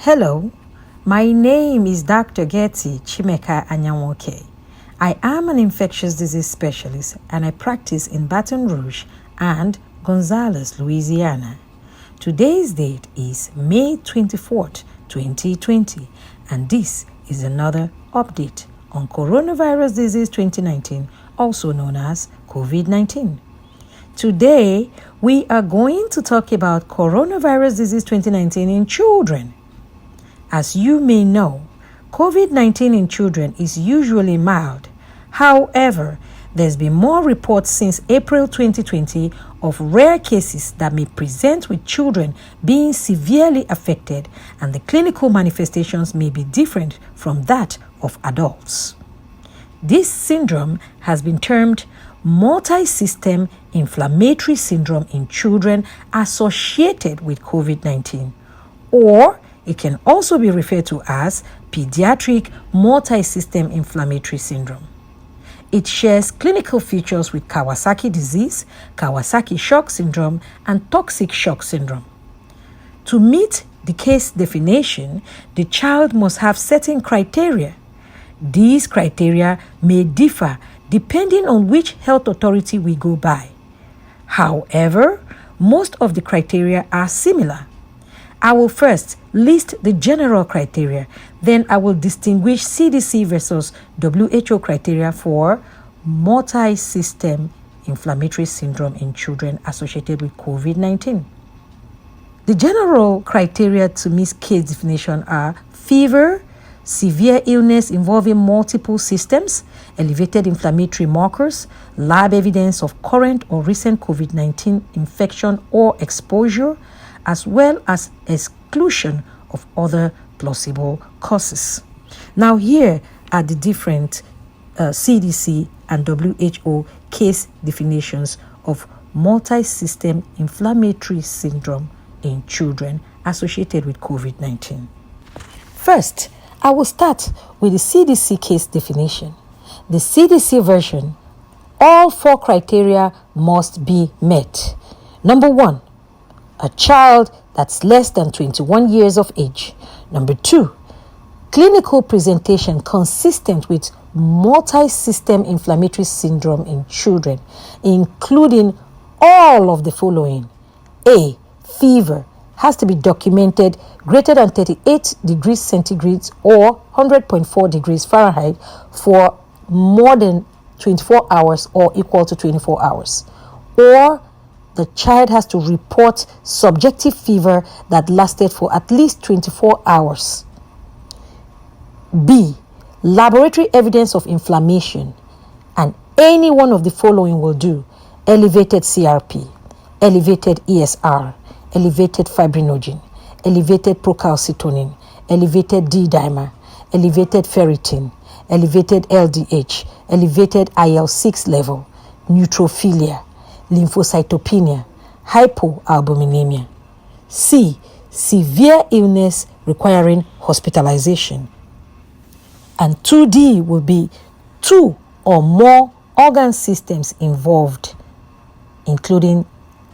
Hello, my name is Dr. Gertie Chimeka Anyanwoke. I am an infectious disease specialist and I practice in Baton Rouge and Gonzales, Louisiana. Today's date is May 24th, 2020, and this is another update on coronavirus disease 2019, also known as COVID-19. Today, we are going to talk about coronavirus disease 2019 in children. As you may know, COVID-19 in children is usually mild. However, there's been more reports since April 2020 of rare cases that may present with children being severely affected, and the clinical manifestations may be different from that of adults. This syndrome has been termed multi-system inflammatory syndrome in children associated with COVID-19, or it can also be referred to as pediatric multi-system inflammatory syndrome. It shares clinical features with Kawasaki disease, Kawasaki shock syndrome, and toxic shock syndrome. To meet the case definition, the child must have certain criteria. These criteria may differ depending on which health authority we go by. However, most of the criteria are similar. I will first list the general criteria, then I will distinguish CDC versus WHO criteria for multi-system inflammatory syndrome in children associated with COVID-19. The general criteria to meet case definition are fever, severe illness involving multiple systems, elevated inflammatory markers, lab evidence of current or recent COVID-19 infection or exposure, as well as exclusion of other plausible causes. Now, here are the different CDC and WHO case definitions of multi-system inflammatory syndrome in children associated with COVID-19. First, I will start with the CDC case definition. The CDC version, all four criteria must be met. Number one, a child that's less than 21 years of age. Number two, clinical presentation consistent with multi-system inflammatory syndrome in children, including all of the following. A, fever has to be documented greater than 38 degrees centigrade or 100.4 degrees Fahrenheit for more than 24 hours or equal to 24 hours. Or the child has to report subjective fever that lasted for at least 24 hours. B, laboratory evidence of inflammation, and any one of the following will do: elevated CRP, elevated ESR, elevated fibrinogen, elevated procalcitonin, elevated D-dimer, elevated ferritin, elevated LDH, elevated IL-6 level, neutrophilia, lymphocytopenia, hypoalbuminemia. C, severe illness requiring hospitalization. And 2D will be two or more organ systems involved, including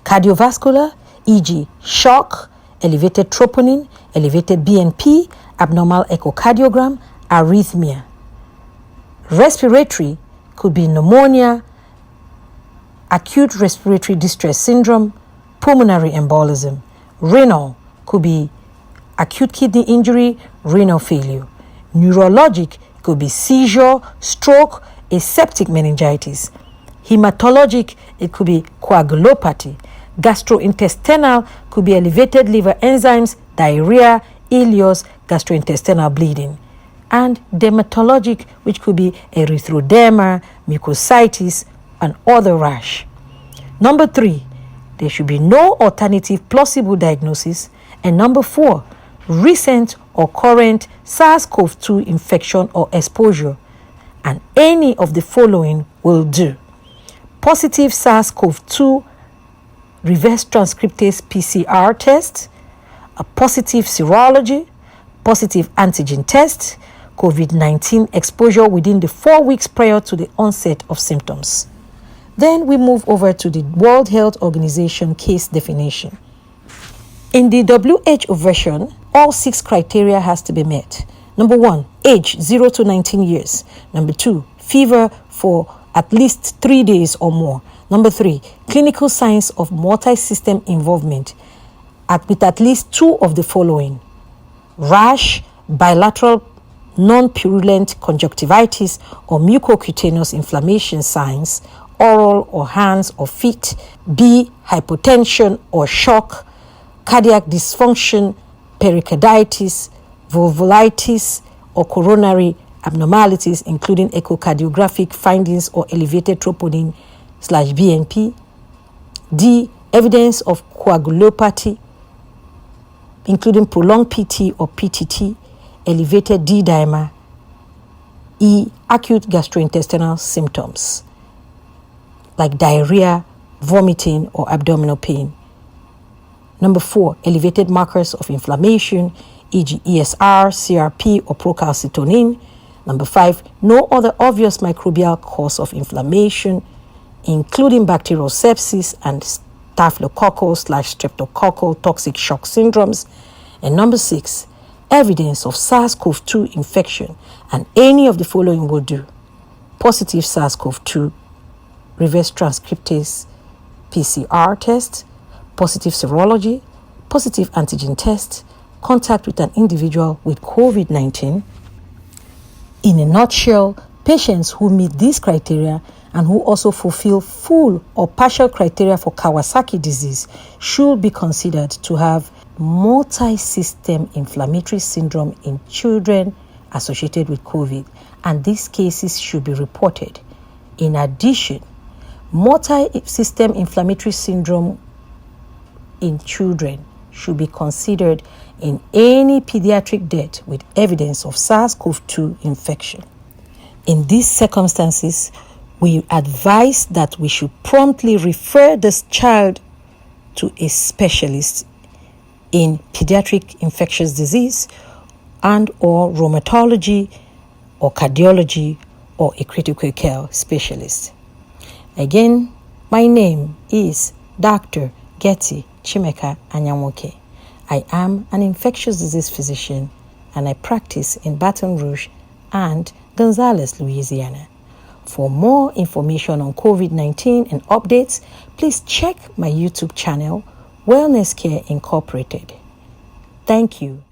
cardiovascular, e.g. shock, elevated troponin, elevated BNP, abnormal echocardiogram, arrhythmia. Respiratory could be pneumonia, acute respiratory distress syndrome, pulmonary embolism. Renal could be acute kidney injury, renal failure. Neurologic could be seizure, stroke, aseptic meningitis. Hematologic, it could be coagulopathy. Gastrointestinal could be elevated liver enzymes, diarrhea, ileus, gastrointestinal bleeding. And dermatologic, which could be erythroderma, mucositis, and other rash. Number 3, there should be no alternative plausible diagnosis. And number 4, recent or current SARS-CoV-2 infection or exposure. And any of the following will do: positive SARS-CoV-2 reverse transcriptase PCR test, a positive serology, positive antigen test, COVID-19 exposure within the 4 weeks prior to the onset of symptoms. Then we move over to the World Health Organization case definition. In the WHO version, all 6 criteria has to be met. Number 1, age 0 to 19 years. Number 2, fever for at least 3 days or more. Number 3, clinical signs of multi-system involvement with at least 2 of the following: rash, bilateral non-purulent conjunctivitis or mucocutaneous inflammation signs, oral or hands or feet. B, hypotension or shock, cardiac dysfunction, pericarditis, vulvulitis, or coronary abnormalities, including echocardiographic findings or elevated troponin/BNP. D, evidence of coagulopathy, including prolonged PT or PTT, elevated D-dimer. E, acute gastrointestinal symptoms like diarrhea, vomiting, or abdominal pain. Number 4, elevated markers of inflammation, e.g. ESR, CRP, or procalcitonin. Number 5, no other obvious microbial cause of inflammation, including bacterial sepsis and staphylococcal/streptococcal toxic shock syndromes. And number 6, evidence of SARS-CoV-2 infection, and any of the following will do: positive SARS-CoV-2 reverse transcriptase PCR test, positive serology, positive antigen test, contact with an individual with COVID-19. In a nutshell, patients who meet these criteria and who also fulfill full or partial criteria for Kawasaki disease should be considered to have multi-system inflammatory syndrome in children associated with COVID, and these cases should be reported. In addition, multi-system inflammatory syndrome in children should be considered in any pediatric death with evidence of SARS-CoV-2 infection. In these circumstances, we advise that we should promptly refer this child to a specialist in pediatric infectious disease and or rheumatology or cardiology or a critical care specialist. Again, my name is Dr. Gertie Chimeka Anyanwoke. I am an infectious disease physician and I practice in Baton Rouge and Gonzales, Louisiana. For more information on COVID-19 and updates, please check my YouTube channel, Wellness Care Incorporated. Thank you.